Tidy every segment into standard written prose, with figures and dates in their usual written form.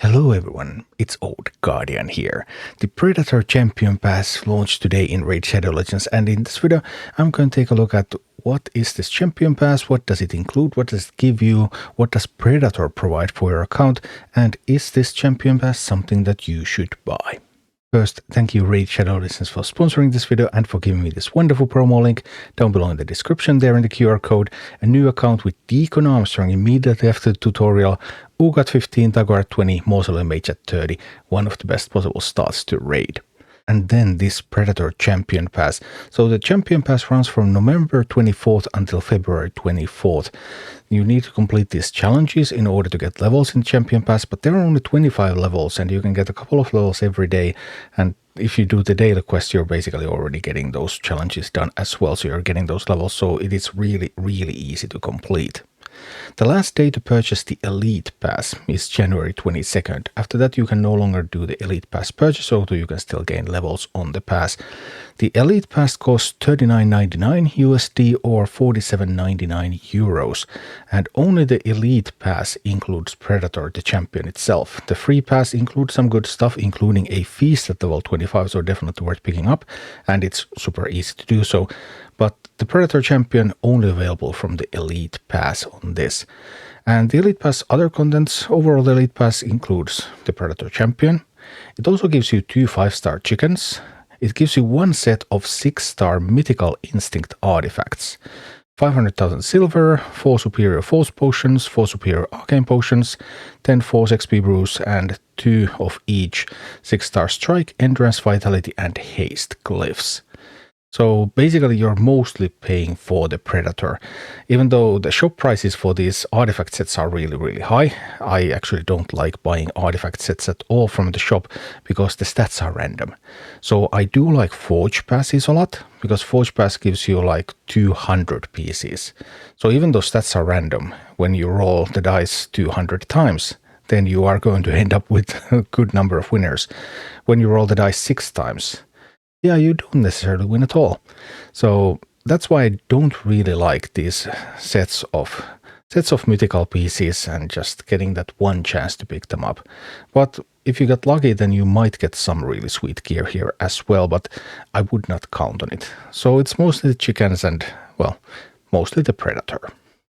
Hello everyone, it's Old Guardian here. The Predator Champion Pass launched today in Raid Shadow Legends, and in this video I'm going to take a look at what is this Champion Pass, what does it include, what does it give you, what does Predator provide for your account, and is this Champion Pass something that you should buy? First, thank you Raid Shadow Legends for sponsoring this video and for giving me this wonderful promo link down below in the description there in the QR code. A new account with Deacon Armstrong immediately after the tutorial, Uugo at 15, Tagoar at 20, Mausoleum Mage at 30, one of the best possible starts to raid. And then this Predator Champion Pass. So the Champion Pass runs from November 24th until February 24th. You need to complete these challenges in order to get levels in Champion Pass, but there are only 25 levels and you can get a couple of levels every day. And if you do the daily quest, you're basically already getting those challenges done as well. So you're getting those levels. So it is really, really easy to complete. The last day to purchase the Elite Pass is January 22nd. After that you can no longer do the Elite Pass purchase, although you can still gain levels on the pass. The Elite Pass costs $39.99 USD or 47.99 euros, and only the Elite Pass includes Predator the Champion itself. The Free Pass includes some good stuff, including a feast at level 25, so definitely worth picking up, and it's super easy to do so. But the Predator Champion only available from the Elite Pass on this. And the Elite Pass other contents, overall the Elite Pass includes the Predator Champion. It also gives you 2 5-star chickens. It gives you 1 set of 6-star Mythical Instinct artifacts. 500,000 silver, 4 superior force potions, 4 superior arcane potions, 10 force XP brews, and 2 of each 6-star strike, endurance, vitality, and haste glyphs. So basically you're mostly paying for the Predator. Even though the shop prices for these artifact sets are really, really high, I actually don't like buying artifact sets at all from the shop because the stats are random. So I do like Forge passes a lot, because Forge Pass gives you like 200 pieces. So even though stats are random, when you roll the dice 200 times, then you are going to end up with a good number of winners. When you roll the dice 6 times, yeah, you don't necessarily win at all. So that's why I don't really like these sets of mythical pieces and just getting that one chance to pick them up. But if you get lucky, then you might get some really sweet gear here as well, but I would not count on it. So it's mostly the chickens and, well, mostly the Predator.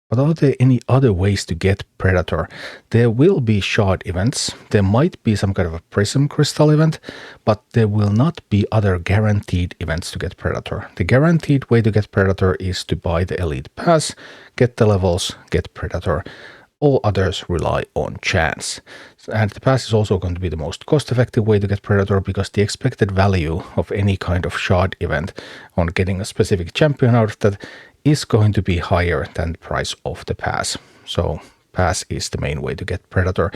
But are there any other ways to get Predator? There will be shard events, there might be some kind of a prism crystal event, but there will not be other guaranteed events to get Predator. The guaranteed way to get Predator is to buy the Elite Pass, get the levels, get Predator. All others rely on chance. And the pass is also going to be the most cost-effective way to get Predator, because the expected value of any kind of shard event on getting a specific champion out of that is going to be higher than the price of the pass. So pass is the main way to get Predator.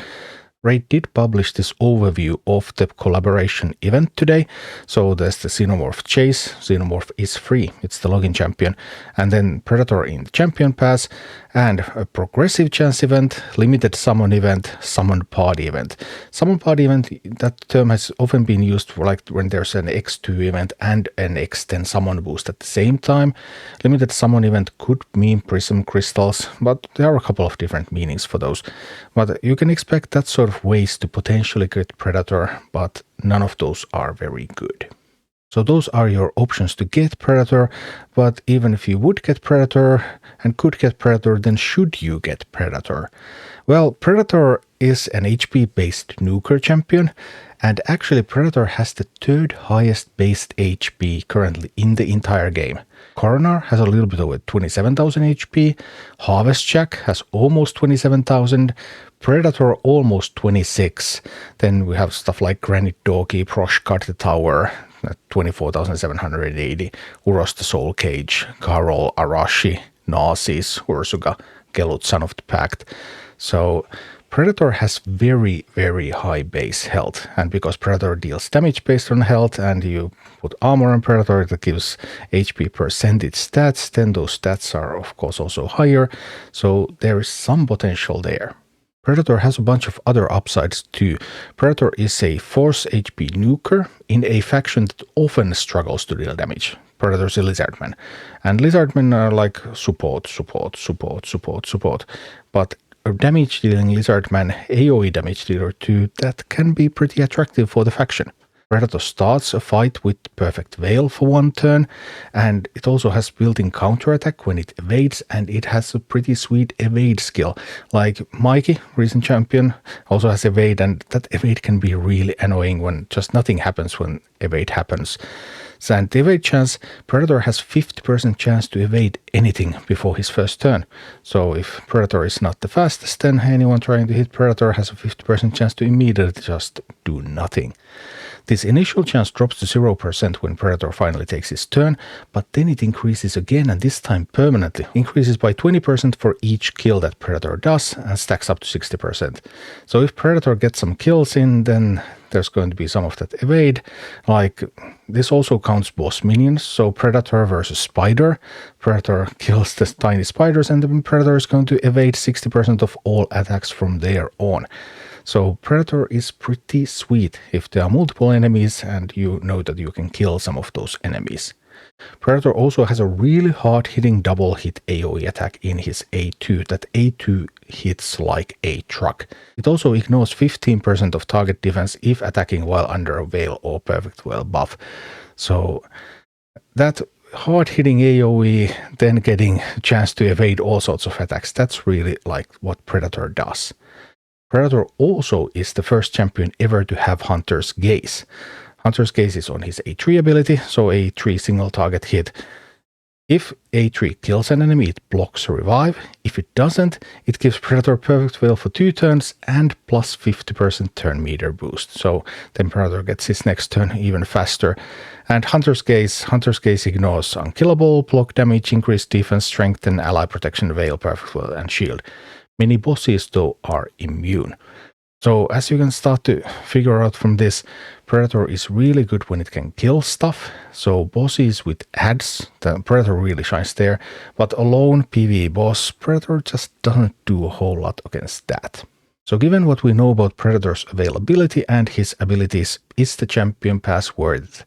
Raid did publish this overview of the collaboration event today. So there's the Xenomorph Chase. Xenomorph is free. It's the login champion. And then Predator in the Champion Pass, and a progressive chance event, limited summon event, summon party event. Summon party event, that term has often been used for like when there's an X2 event and an X10 summon boost at the same time. Limited summon event could mean prism crystals, but there are a couple of different meanings for those. But you can expect that sort of ways to potentially get Predator, but none of those are very good. So those are your options to get Predator, but even if you would get Predator and could get Predator, then should you get Predator? Well, Predator is an HP based nuker champion, and actually Predator has the 3rd highest based HP currently in the entire game. Coronar has a little bit over 27,000 HP, Harvest Jack has almost 27,000, Predator almost 26, then we have stuff like Granite Doggy, Proshkart the Tower, 24,780, Uros the Soul Cage, Garol, Arashi, Nazis, Ursuga, Gelut, Son of the Pact. So Predator has very, very high base health, and because Predator deals damage based on health and you put armor on Predator that gives HP percentage stats, then those stats are of course also higher, so there is some potential there. Predator has a bunch of other upsides too. Predator is a force HP nuker in a faction that often struggles to deal damage. Predator's a Lizardman, and Lizardmen are like support, but a damage dealing Lizardman AoE damage dealer too that can be pretty attractive for the faction. Predator starts a fight with Perfect Veil for 1 turn, and it also has built-in counterattack when it evades, and it has a pretty sweet evade skill. Like Mikey, recent champion, also has evade, and that evade can be really annoying when just nothing happens when evade happens. And the evade chance, Predator has 50% chance to evade anything before his first turn. So if Predator is not the fastest, then anyone trying to hit Predator has a 50% chance to immediately just do nothing. This initial chance drops to 0% when Predator finally takes his turn, but then it increases again, and this time permanently. Increases by 20% for each kill that Predator does and stacks up to 60%. So if Predator gets some kills in, then there's going to be some of that evade. Like, this also counts boss minions, so Predator versus Spider. Predator kills the tiny spiders, and the Predator is going to evade 60% of all attacks from there on. So Predator is pretty sweet if there are multiple enemies and you know that you can kill some of those enemies. Predator also has a really hard-hitting double hit AoE attack in his A2. That A2 hits like a truck. It also ignores 15% of target defense if attacking while under a Veil or Perfect Veil buff. So that hard-hitting AoE, then getting a chance to evade all sorts of attacks, that's really like what Predator does. Predator also is the first champion ever to have Hunter's Gaze. Hunter's Gaze is on his A3 ability, so A3 single target hit. If A3 kills an enemy, it blocks a revive. If it doesn't, it gives Predator Perfect Veil for 2 turns and plus 50% turn meter boost. So then Predator gets his next turn even faster. And Hunter's Gaze ignores unkillable, block damage, increased defense, strength, and ally protection, Veil, Perfect Veil, and shield. Many bosses, though, are immune. So as you can start to figure out from this, Predator is really good when it can kill stuff. So bosses with ads, the Predator really shines there. But alone PvE boss, Predator just doesn't do a whole lot against that. So given what we know about Predator's availability and his abilities, is the Champion Pass worth it?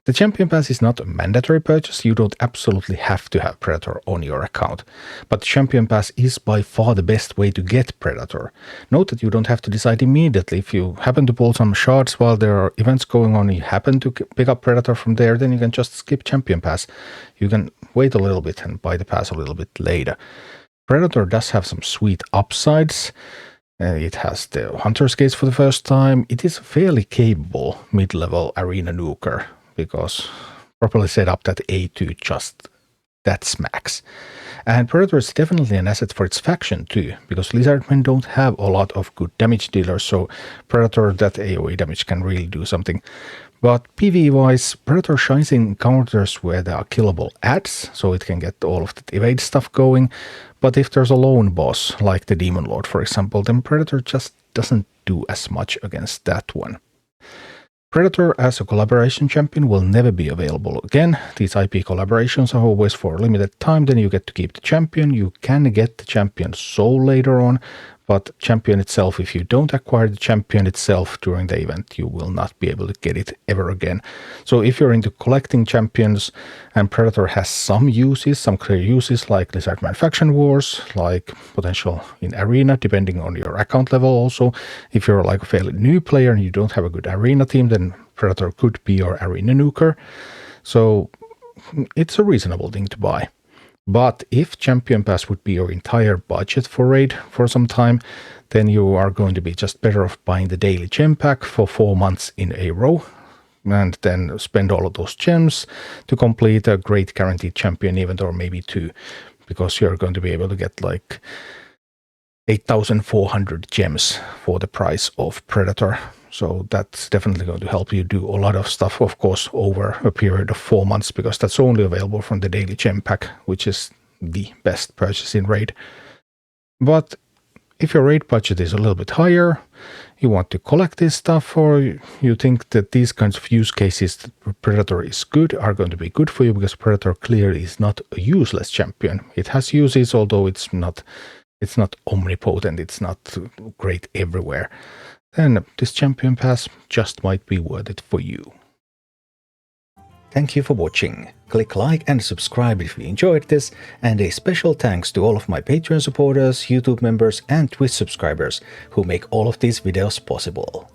The Champion Pass is not a mandatory purchase, you don't absolutely have to have Predator on your account. But the Champion Pass is by far the best way to get Predator. Note that you don't have to decide immediately. If you happen to pull some shards while there are events going on and you happen to pick up Predator from there, then you can just skip Champion Pass. You can wait a little bit and buy the pass a little bit later. Predator does have some sweet upsides. It has the Hunter's Gaze for the first time. It is a fairly capable mid-level arena nuker, because properly set up that A2 just that smacks. And Predator is definitely an asset for its faction too, because Lizardmen don't have a lot of good damage dealers, so Predator, that AoE damage can really do something. But PvE wise, Predator shines in encounters where there are killable ads, so it can get all of the evade stuff going. But if there's a lone boss, like the Demon Lord for example, then Predator just doesn't do as much against that one. Predator as a collaboration champion will never be available again. These IP collaborations are always for a limited time, then you get to keep the champion. You can get the champion soul later on, but champion itself, if you don't acquire the champion itself during the event, you will not be able to get it ever again. So if you're into collecting champions, and Predator has some uses, some clear uses, like Lizardman Faction Wars, like potential in Arena, depending on your account level also. If you're like a fairly new player and you don't have a good Arena team, then Predator could be your Arena nuker. So it's a reasonable thing to buy. But if Champion Pass would be your entire budget for raid for some time, then you are going to be just better off buying the daily gem pack for 4 months in a row, and then spend all of those gems to complete a great guaranteed champion event, or maybe 2, because you're going to be able to get like 8,400 gems for the price of Predator. So that's definitely going to help you do a lot of stuff, of course, over a period of 4 months, because that's only available from the daily gem pack, which is the best purchase in raid. But if your raid budget is a little bit higher, you want to collect this stuff, or you think that these kinds of use cases that Predator is good are going to be good for you, because Predator clearly is not a useless champion. It has uses, although it's not omnipotent, it's not great everywhere. Then this Champion Pass just might be worth it for you. Thank you for watching. Click like and subscribe if you enjoyed this, and a special thanks to all of my Patreon supporters, YouTube members and Twitch subscribers who make all of these videos possible.